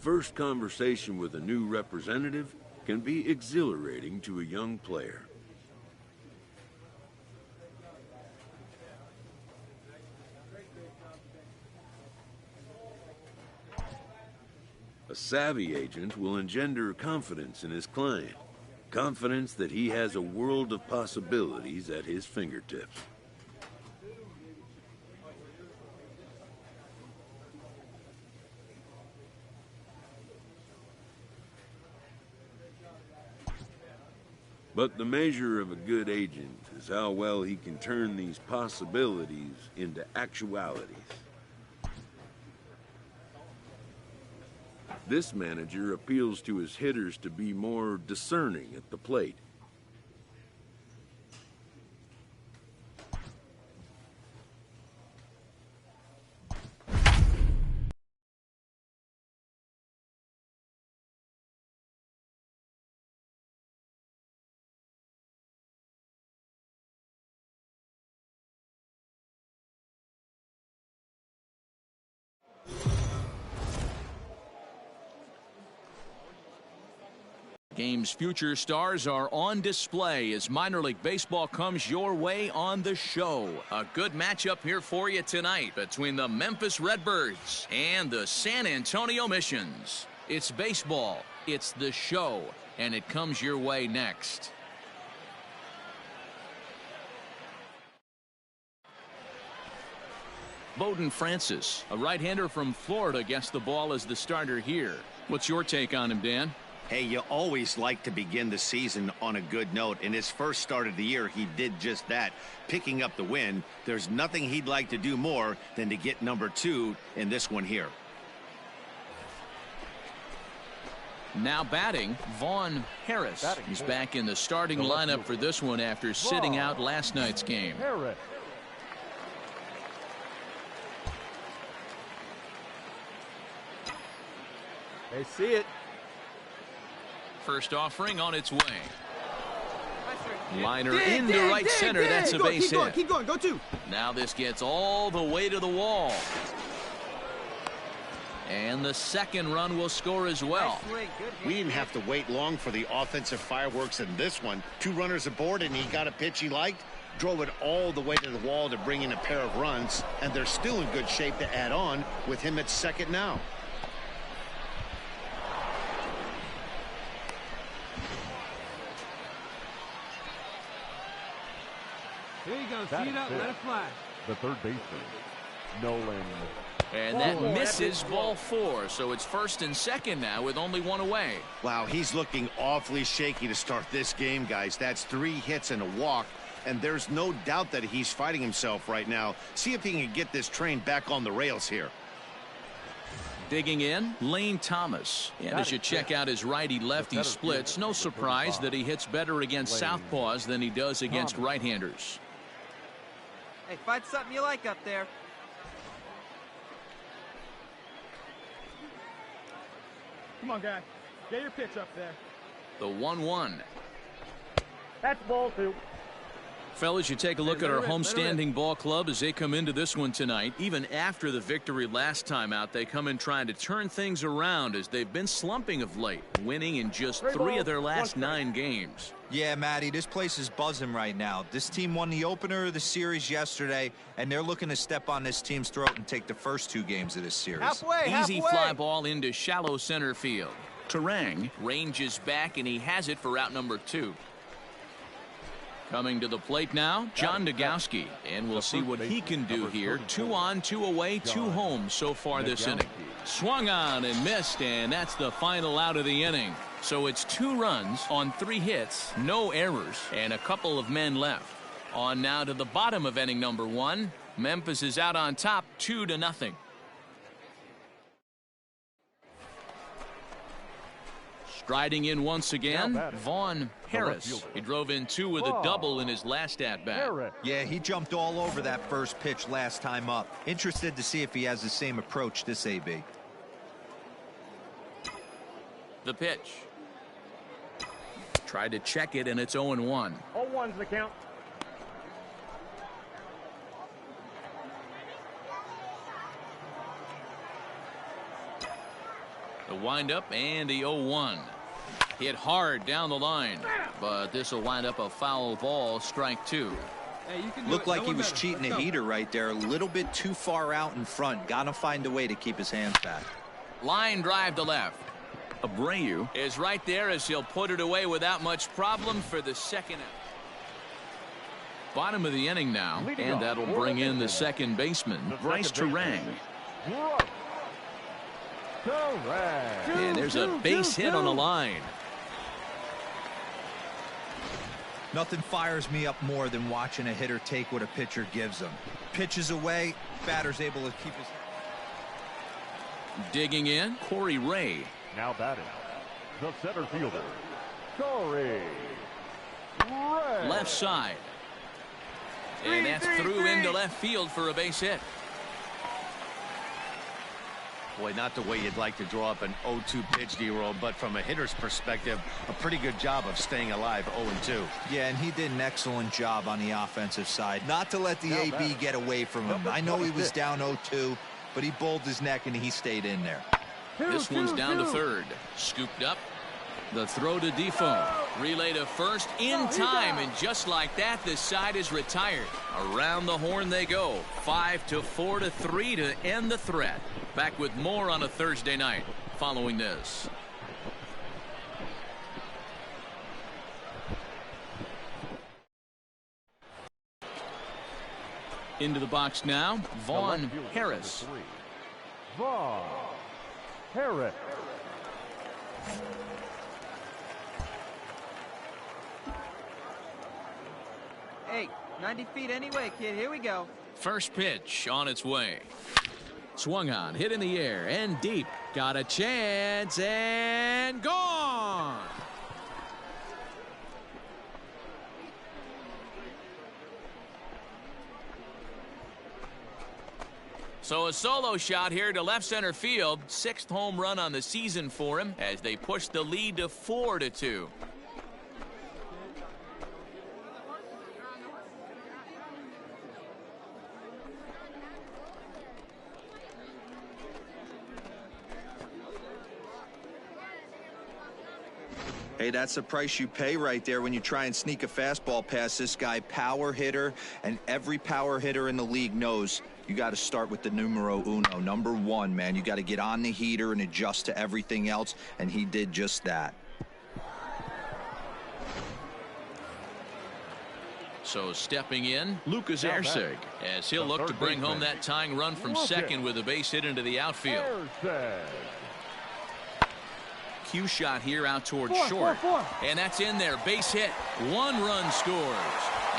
first conversation with a new representative can be exhilarating to a young player. A savvy agent will engender confidence in his client, confidence that he has a world of possibilities at his fingertips. But the measure of a good agent is how well he can turn these possibilities into actualities. This manager appeals to his hitters to be more discerning at the plate. Game's future stars are on display as minor league baseball comes your way on the show. A good matchup here for you tonight between the Memphis Redbirds and the San Antonio Missions. It's baseball, it's the show, and it comes your way next. Bowden Francis, a right-hander from Florida, gets the ball as the starter here. What's your take on him, Dan? Hey, you always like to begin the season on a good note. In his first start of the year, he did just that, picking up the win. There's nothing he'd like to do more than to get number 2 in this one here. Now batting, Vaughn Harris. He's back in the starting lineup for this one after sitting out last night's game. They see it. First offering on its way. Liner into right center. That's a base hit. Keep going. Go 2. Now this gets all the way to the wall. And the second run will score as well. We didn't have to wait long for the offensive fireworks in this one. 2 runners aboard, and he got a pitch he liked, drove it all the way to the wall to bring in a pair of runs, and they're still in good shape to add on with him at second now. Here you go. See it up. Let it fly. The third baseman, Nolan. And that misses ball 4. So it's first and second now with only 1 away. Wow, he's looking awfully shaky to start this game, guys. That's 3 hits and a walk. And there's no doubt that he's fighting himself right now. See if he can get this train back on the rails here. Digging in, Lane Thomas. And as you check out his righty-lefty splits, no surprise that he hits better against southpaws than he does against right-handers. Hey, find something you like up there. Come on, guy. Get your pitch up there. The 1-1. That's ball 2. Fellas, you take a look at our homestanding ball club as they come into this one tonight. Even after the victory last time out, they come in trying to turn things around as they've been slumping of late, winning in just 3 of their last 9 games. Yeah, Matty, this place is buzzing right now. This team won the opener of the series yesterday, and they're looking to step on this team's throat and take the first 2 games of this series. Easy fly ball into shallow center field. Terang ranges back, and he has it for out number 2. Coming to the plate now, John Degowski, and we'll see what he can do here. 2 on, 2 away, 2 home so far this inning. Swung on and missed, and that's the final out of the inning. So it's 2 runs on 3 hits, no errors, and a couple of men left. On now to the bottom of inning number 1. Memphis is out on top, 2-0. Striding in once again, Vaughn Harris. He drove in 2 with a double in his last at-bat. Yeah, he jumped all over that first pitch last time up. Interested to see if he has the same approach this AB. The pitch. Tried to check it, and it's 0-1. 0-1's the count. The windup and the 0-1. Hit hard down the line, but this will wind up a foul ball, strike 2. Hey, you can Looked like he was cheating a heater right there. A little bit too far out in front. Got to find a way to keep his hands back. Line drive to left. Abreu is right there as he'll put it away without much problem for the second out. Bottom of the inning now, and that'll bring in the second baseman, Bryce Turang. And there's a base hit on the line. Nothing fires me up more than watching a hitter take what a pitcher gives him. Pitches away, batter's able to keep his... Digging in, Corey Ray. Now batting, the center fielder, Corey Ray. Left side. And that's through into left field for a base hit. Boy, not the way you'd like to draw up an 0-2 pitch, D-roll, but from a hitter's perspective, a pretty good job of staying alive 0-2. Yeah, and he did an excellent job on the offensive side. Not to let the AB get away from him. I know he was down 0-2, but he bowled his neck and he stayed in there. This one's down to third. Scooped up. The throw to Defoe. Relay to first in time, and just like that, the side is retired. Around the horn they go. 5-4-3 to end the threat. Back with more on a Thursday night following this. Into the box now, Vaughn Harris. Vaughn Harris. Hey, 90 feet anyway, kid. Here we go. First pitch on its way. Swung on, hit in the air, and deep. Got a chance, and gone! So a solo shot here to left center field. 6th home run on the season for him as they push the lead to 4-2. Hey, that's the price you pay right there when you try and sneak a fastball past this guy. Power hitter, and every power hitter in the league knows you got to start with the numero uno, number 1, man. You got to get on the heater and adjust to everything else, and he did just that. So stepping in, Lucas Erceg, as he'll look to bring home that tying run from second with a base hit into the outfield. Cue shot here out towards short. And that's in there. Base hit. 1 run scores.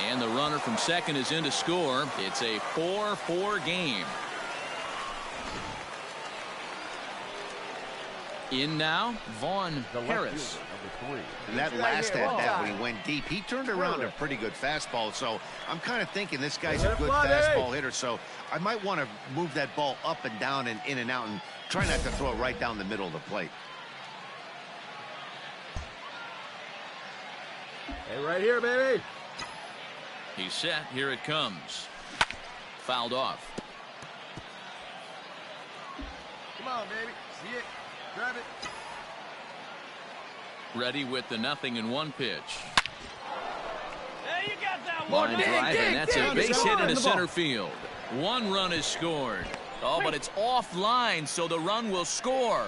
And the runner from second is in to score. It's a 4-4 game. In now, Vaughn Harris. And that last at bat when he went deep, he turned around a pretty good fastball. So I'm kind of thinking this guy's a good fastball hitter. So I might want to move that ball up and down and in and out and try not to throw it right down the middle of the plate. Hey, right here, baby. He's set. Here it comes. Fouled off. Come on, baby. See it. Grab it. Ready with the 0-1 pitch. Hey, you got that Line drive, and that's a base hit into center field. 1 run is scored. Oh, but it's offline, so the run will score.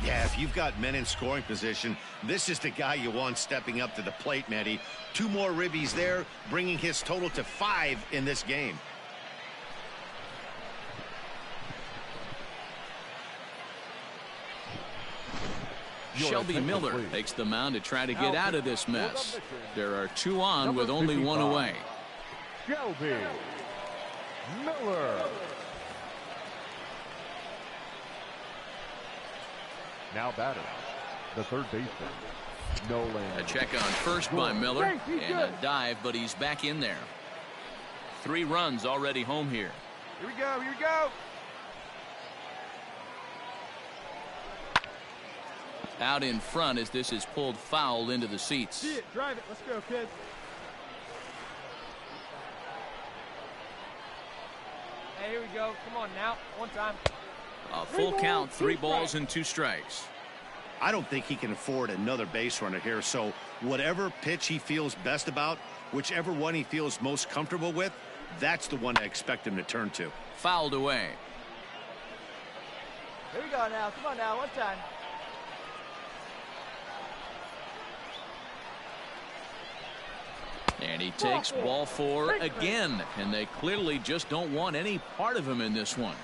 Yeah, if you've got men in scoring position, this is the guy you want stepping up to the plate, Matty. 2 more ribbies there, bringing his total to 5 in this game. Shelby Miller takes the mound to try to get out of this mess. There are 2 on with only 1 away. Shelby Miller. Now batting, the third baseman, Nolan. A check on first by Miller, and a dive, but he's back in there. 3 runs already home here. Here we go. Here we go. Out in front as this is pulled foul into the seats. See it. Drive it. Let's go, kids. Hey, here we go. Come on now. One time. A full count, 3 balls and 2 strikes. I don't think he can afford another base runner here, so whatever pitch he feels best about, whichever one he feels most comfortable with, that's the one I expect him to turn to. Fouled away. Here we go now. Come on now, one time. And he takes ball 4 again, and they clearly just don't want any part of him in this one.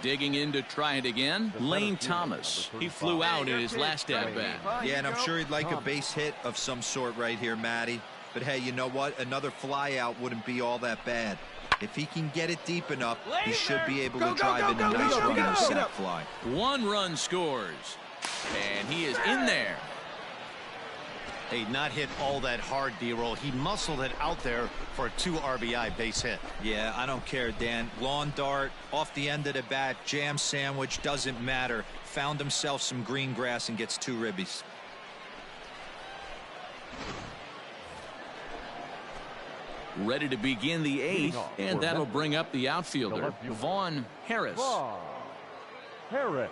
Digging in to try it again, Lane Thomas. He flew out in his last at-bat. Yeah, and I'm sure he'd like a base hit of some sort right here, Matty. But hey, you know what? Another fly out wouldn't be all that bad. If he can get it deep enough, he should be able to drive in a nice run on a sac fly. 1 run scores, and he is in there. Hey, not hit all that hard, D-roll. He muscled it out there for a 2 RBI base hit. Yeah, I don't care, Dan. Lawn dart, off the end of the bat, jam sandwich, doesn't matter. Found himself some green grass and gets 2 ribbies. Ready to begin the 8th, and that'll bring up the outfielder, Vaughn Harris. Vaughn Harris.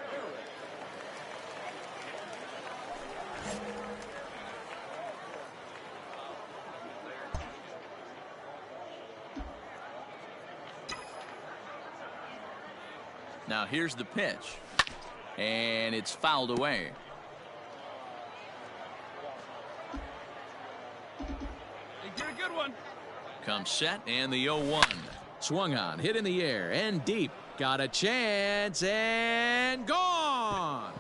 Now here's the pitch, and it's fouled away. Hey, get a good one. Comes set, and the 0-1. Swung on, hit in the air, and deep. Got a chance, and gone!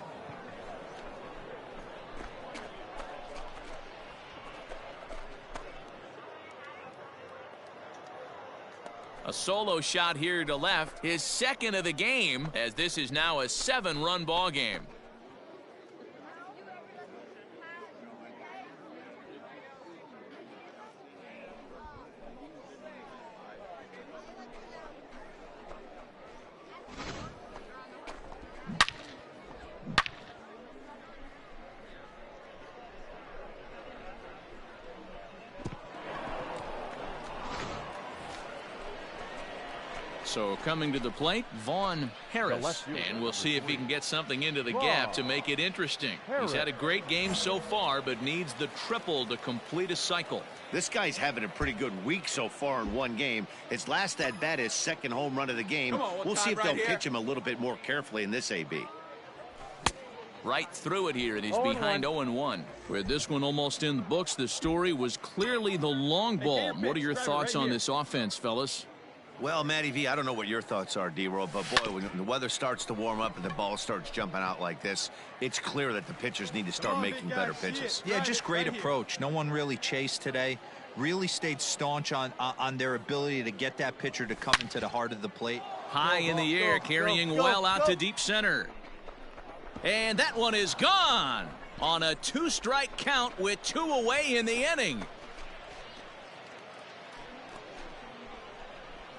A solo shot here to left, his second of the game, as this is now a 7-run ball game. So coming to the plate, Vaughn Harris, and we'll see if he can get something into the gap to make it interesting. He's had a great game so far, but needs the triple to complete a cycle. This guy's having a pretty good week so far in 1 game. His last at-bat is 2nd home run of the game. We'll see if they'll pitch him a little bit more carefully in this AB. Right through it here, and he's behind 0-1. With this one almost in the books, the story was clearly the long ball. What are your thoughts on this offense, fellas? Well, Matty V, I don't know what your thoughts are, D-Roll, but boy, when the weather starts to warm up and the ball starts jumping out like this, it's clear that the pitchers need to start making better pitches. Yeah, just great approach. No one really chased today. Really stayed staunch on their ability to get that pitcher to come into the heart of the plate. High in the air, carrying well out to deep center. And that one is gone on a 2-strike count with 2 away in the inning.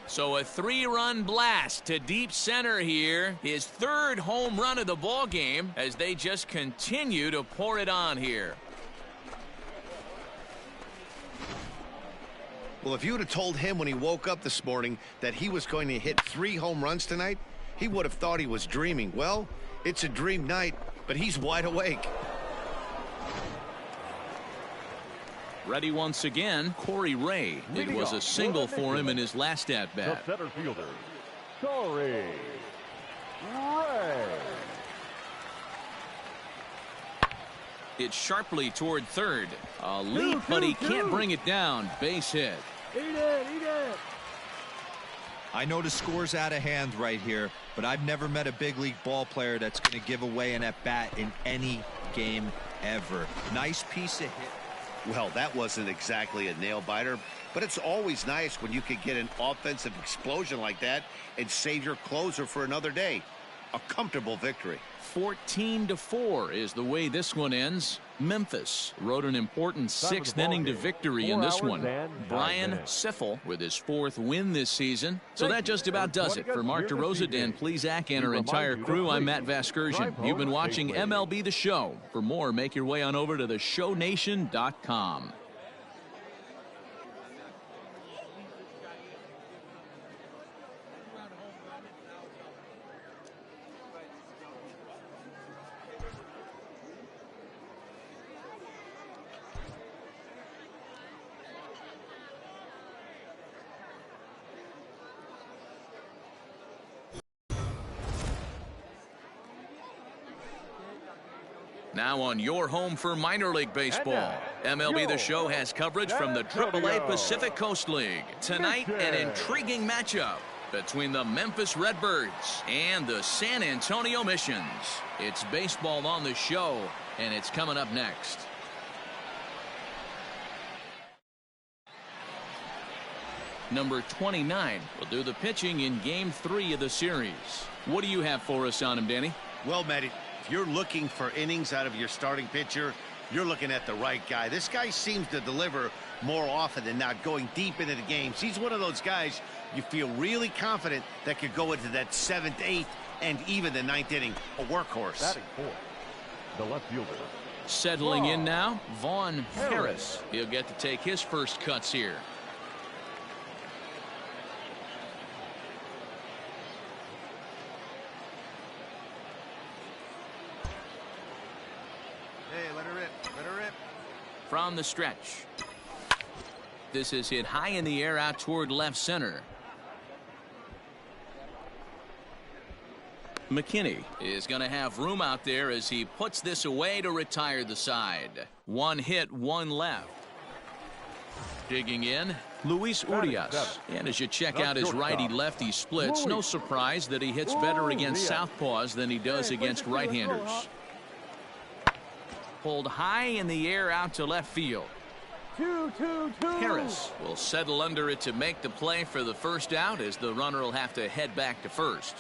So a 3-run blast to deep center here. His 3rd home run of the ball game as they just continue to pour it on here. Well, if you would have told him when he woke up this morning that he was going to hit 3 home runs tonight, he would have thought he was dreaming. Well, it's a dream night, but he's wide awake. Ready once again, Corey Ray. It was a single for him in his last at-bat. The center fielder, Corey Ray. It's sharply toward 3rd. A leap, but he can't bring it down. Base hit. Eat it, eat it. I know the score's out of hand right here, but I've never met a big league ball player that's going to give away an at-bat in any game ever. Nice piece of hit. Well, that wasn't exactly a nail-biter, but it's always nice when you can get an offensive explosion like that and save your closer for another day. A comfortable victory. 14-4 is the way this one ends. Memphis wrote an important 6th inning to victory in this one. Brian Siffel with his 4th win this season. So that just about does it. For Mark DeRosa, Dan Plesac, and our entire crew, I'm Matt Vasgersian. You've been watching MLB The Show. For more, make your way on over to theshownation.com. Now on your home for minor league baseball. MLB The Show has coverage from the AAA Pacific Coast League. Tonight, an intriguing matchup between the Memphis Redbirds and the San Antonio Missions. It's baseball on the show, and it's coming up next. Number 29 will do the pitching in Game 3 of the series. What do you have for us on him, Danny? Well, Matty, if you're looking for innings out of your starting pitcher, you're looking at the right guy. This guy seems to deliver more often than not, going deep into the games. He's one of those guys you feel really confident that could go into that 7th, 8th, and even the 9th inning. A workhorse. Batting fourth, the left fielder. Settling in now, Vaughn Harris. He'll get to take his first cuts here. Hey, let her rip. Let her rip. From the stretch. This is hit high in the air out toward left center. McKinney is going to have room out there as he puts this away to retire the side. One hit, one left. Digging in, Luis Urias. And as you check out his righty-lefty splits, no surprise that he hits better against southpaws than he does against right-handers. Pulled high in the air out to left field. 2-2-2. Harris will settle under it to make the play for the first out as the runner will have to head back to first.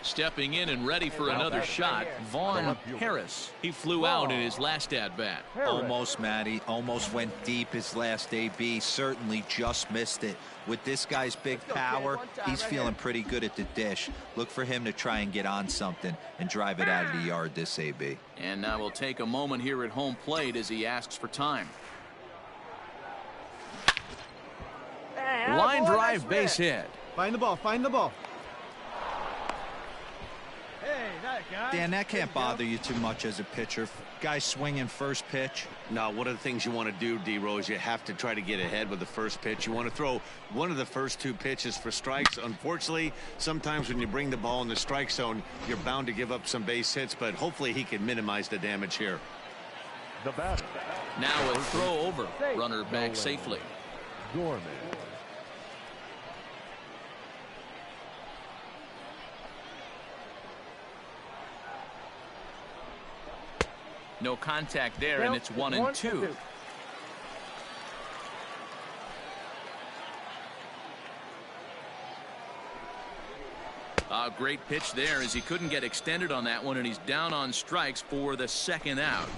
Stepping in and ready for another shot, Vaughn Harris. He flew out in his last at-bat. Almost, Matty. Almost went deep his last AB. Certainly just missed it. With this guy's big power, he's feeling pretty good at the dish. Look for him to try and get on something and drive it out of the yard this AB. And now we'll take a moment here at home plate as he asks for time. Line drive, base hit. Find the ball. Find the ball. Hey, that guy. Dan, that can't bother you too much as a pitcher. Guy swinging first pitch. Now, one of the things you want to do, D-Row, is you have to try to get ahead with the first pitch. You want to throw one of the first 2 pitches for strikes. Unfortunately, sometimes when you bring the ball in the strike zone, you're bound to give up some base hits, but hopefully he can minimize the damage here. The batter. Now a throw over. Runner back safely. Gorman. No contact there, and it's 1-2. A great pitch there as he couldn't get extended on that one, and he's down on strikes for the second out.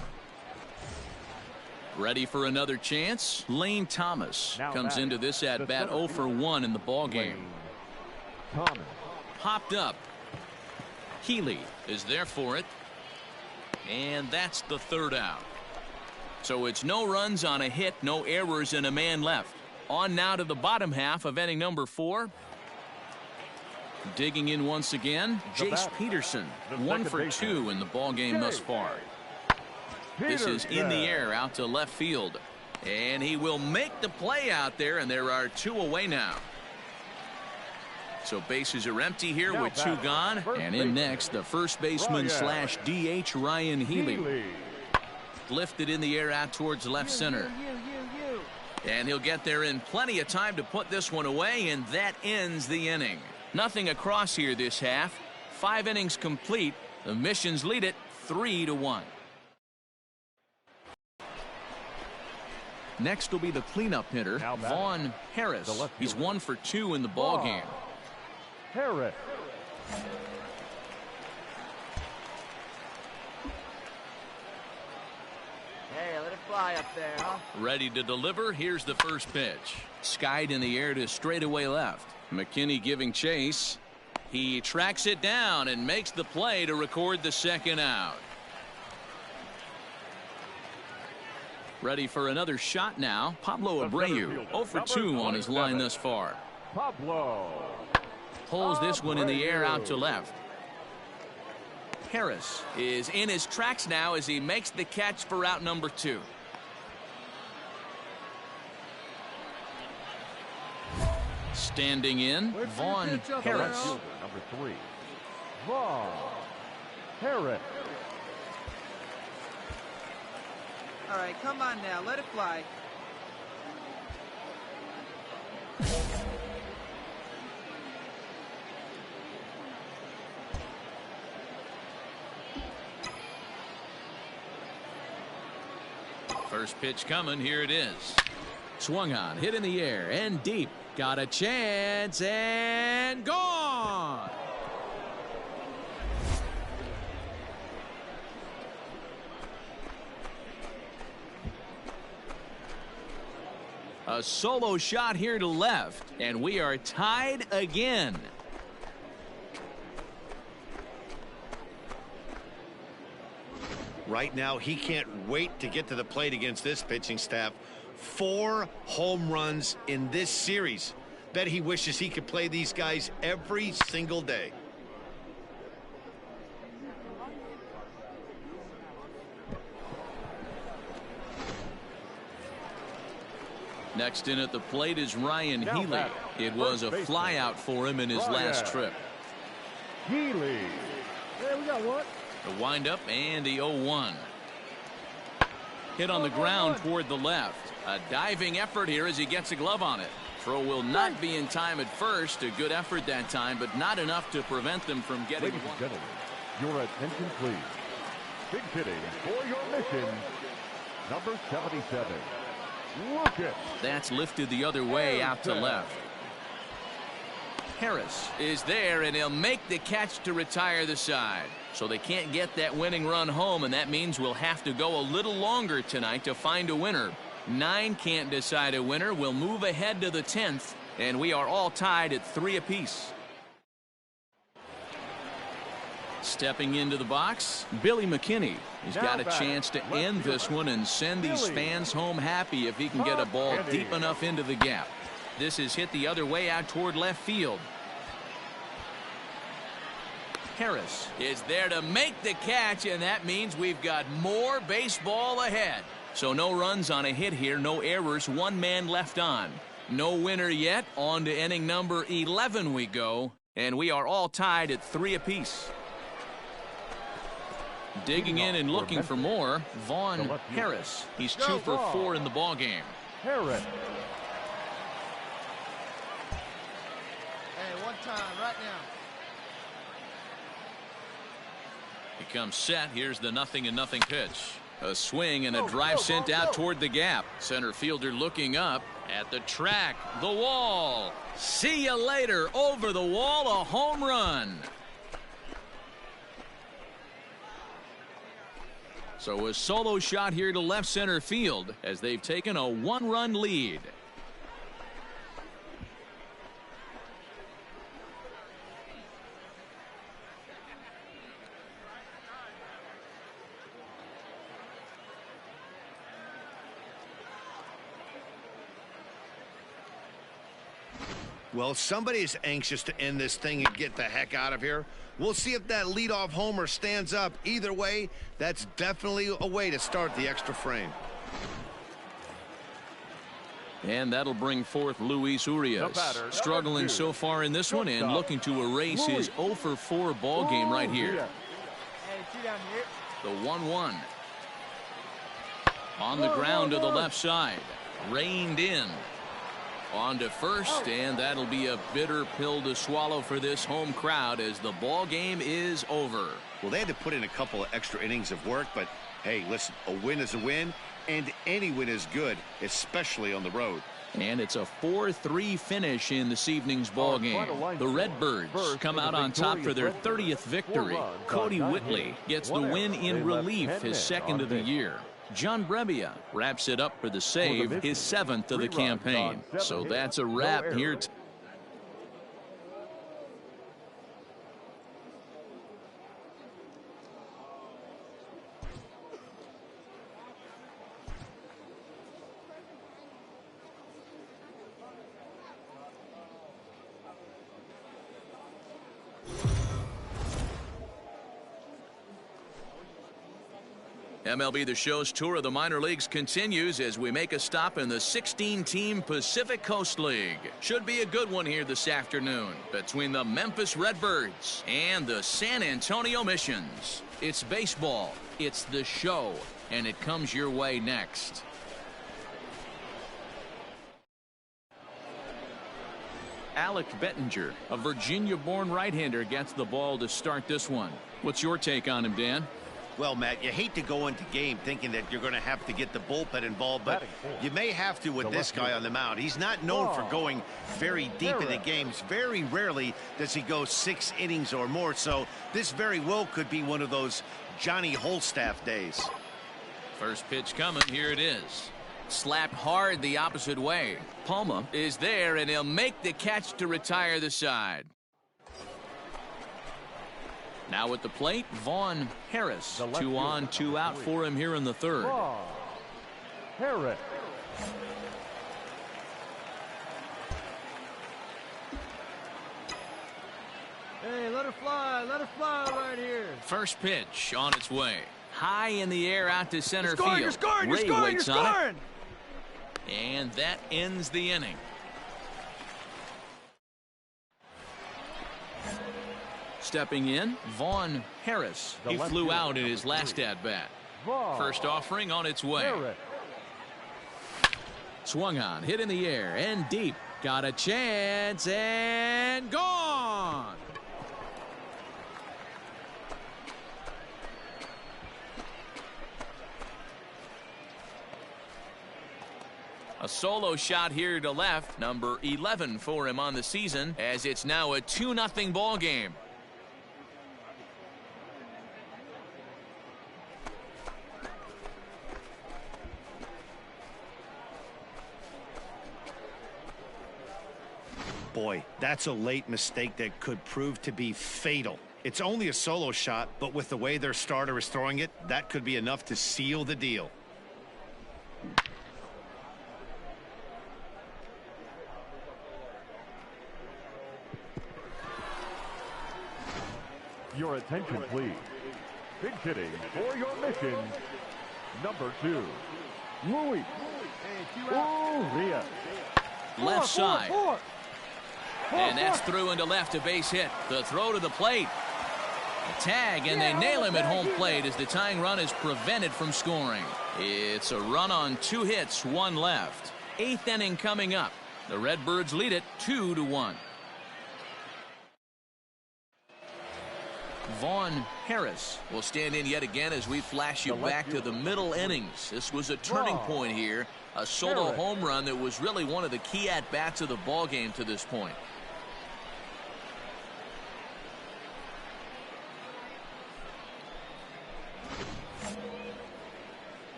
Ready for another chance? Lane Thomas comes into this at bat 0 for 1 in the ball game. Popped up. Healy is there for it. And that's the third out. So it's no runs on a hit, no errors, and a man left. On now to the bottom half of inning number 4. Digging in once again, Jace Peterson. 1 for 2 in the ball game thus far. This is in the air out to left field. And he will make the play out there, and there are 2 away now. So bases are empty here with 2 gone. And in next, the first baseman slash DH, Ryan Healy. Lifted in the air out towards left center. And he'll get there in plenty of time to put this one away, and that ends the inning. Nothing across here this half. 5 innings complete. The Missions lead it 3-1. Next will be the cleanup hitter, Vaughn Harris. He's 1 for 2 in the ball game. Harris. Hey, let it fly up there, huh? Ready to deliver. Here's the first pitch. Skied in the air to straightaway left. McKinney giving chase. He tracks it down and makes the play to record the second out. Ready for another shot now. Pablo Abreu 0 for 2 on his line thus far. Pablo. Pulls this one in the air out to left. Harris is in his tracks now as he makes the catch for out number 2. Standing in, Vaughn Harris. Number 3, Vaughn. Harris. All right, come on now, let it fly. First pitch coming, here it is. Swung on, hit in the air, and deep. Got a chance, and gone! A solo shot here to left, and we are tied again. Right now, he can't wait to get to the plate against this pitching staff. 4 home runs in this series. Bet he wishes he could play these guys every single day. Next in at the plate is Ryan Healy. It was a flyout for him in his last trip. Healy. Hey, we got one. The windup and the 0-1. Hit on the ground toward the left. A diving effort here as he gets a glove on it. Throw will not be in time at first. A good effort that time, but not enough to prevent them from getting Ladies one. and gentlemen, your attention please. Big hitting for your mission, number 77. Lucas. That's lifted the other way out to left. Harris is there, and he'll make the catch to retire the side. So they can't get that winning run home, and that means we'll have to go a little longer tonight to find a winner. 9 can't decide a winner. We'll move ahead to the 10th, and we are all tied at 3 apiece. Stepping into the box, Billy McKinney. He's got a chance to end this one and send these fans home happy if he can get a ball deep enough into the gap. This is hit the other way out toward left field. Harris is there to make the catch, and that means we've got more baseball ahead. So no runs on a hit here, no errors, 1 man left on. No winner yet. On to inning number 11 we go, and we are all tied at 3 apiece. Digging in and looking for more, Vaughn Harris. He's 2 for 4 in the ballgame. Harris. Hey, one time, right now. He comes set. Here's the 0-0 pitch. A swing and a drive sent out toward the gap. Center fielder looking up at the track. The wall. See you later. Over the wall, a home run. So a solo shot here to left center field as they've taken a 1-run lead. Well, somebody is anxious to end this thing and get the heck out of here. We'll see if that leadoff homer stands up. Either way, that's definitely a way to start the extra frame. And that'll bring forth Luis Urias. Struggling so far in this one and looking to erase his 0 for 4 ball game right here. Hey, 2 down here. The 1-1. On the ground to the left side. Reined in. On to first, and that'll be a bitter pill to swallow for this home crowd as the ball game is over. Well, they had to put in a couple of extra innings of work, but hey, listen, a win is a win, and any win is good, especially on the road. And it's a 4-3 finish in this evening's ball game. The Redbirds come out on top for their 30th victory. Cody Whitley gets the win in relief, his 2nd of the year. John Brebbia wraps it up for the save, his 7th of the campaign. So that's a wrap here. MLB The Show's tour of the minor leagues continues as we make a stop in the 16-team Pacific Coast League. Should be a good one here this afternoon between the Memphis Redbirds and the San Antonio Missions. It's baseball, it's The Show, and it comes your way next. Alec Bettinger, a Virginia-born right-hander, gets the ball to start this one. What's your take on him, Dan? Well, Matt, you hate to go into game thinking that you're going to have to get the bullpen involved, but you may have to with this guy on the mound. He's not known for going very deep in the games. Very rarely does he go 6 innings or more, so this very well could be one of those Johnny Holstaff days. First pitch coming. Here it is. Slapped hard the opposite way. Palma is there, and he'll make the catch to retire the side. Now at the plate, Vaughn Harris. 2 on, 2 out for him here in the third. Vaughn Harris. Hey, let her fly right here. First pitch on its way. High in the air out to center field. You're scoring, Ray waits you're on scoring. it. And that ends the inning. Stepping in, Vaughn Harris. He flew out in his last at-bat. First offering on its way. Swung on, hit in the air, and deep. Got a chance, and gone! A solo shot here to left, number 11 for him on the season, as it's now a 2-0 ball game. Boy, that's a late mistake that could prove to be fatal. It's only a solo shot, but with the way their starter is throwing it, that could be enough to seal the deal. Your attention, please. Big hitting for your mission, number 2, Luis Urias. Left side. And that's through into left, a base hit. The throw to the plate. A tag, and they nail him at home plate as the tying run is prevented from scoring. It's a run on 2 hits, 1 left. 8th inning coming up. The Redbirds lead it 2-1. Vaughn Harris will stand in yet again as we flash you back to the middle innings. This was a turning point here. A solo home run that was really one of the key at-bats of the ball game to this point.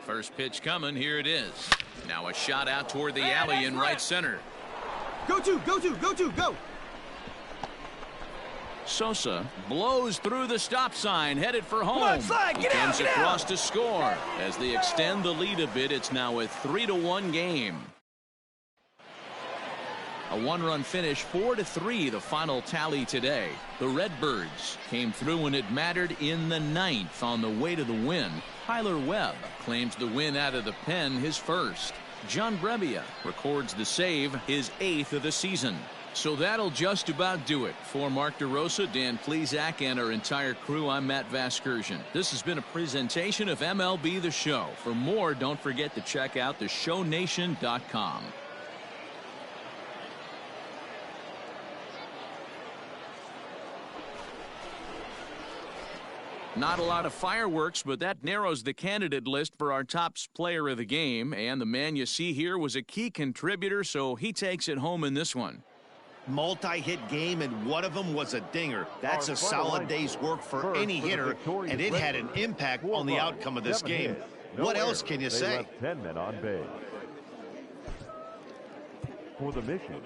First pitch coming. Here it is. Now a shot out toward the alley in right center. Go! Sosa blows through the stop sign, headed for home. He comes across to score. As they extend the lead a bit, it's now a 3-1 game. A 1-run finish, 4-3, the final tally today. The Redbirds came through when it mattered in the 9th on the way to the win. Tyler Webb claims the win out of the pen, his first. John Brebbia records the save, his 8th of the season. So that'll just about do it. For Mark DeRosa, Dan Plesac, and our entire crew, I'm Matt Vasgersian. This has been a presentation of MLB The Show. For more, don't forget to check out theshownation.com. Not a lot of fireworks, but that narrows the candidate list for our top player of the game. And the man you see here was a key contributor, so he takes it home in this one. Multi-hit game, and one of them was a dinger. That's a solid day's work for any hitter, and it had an impact on the outcome of this game. What else can you say? 10 men on base. For the mission,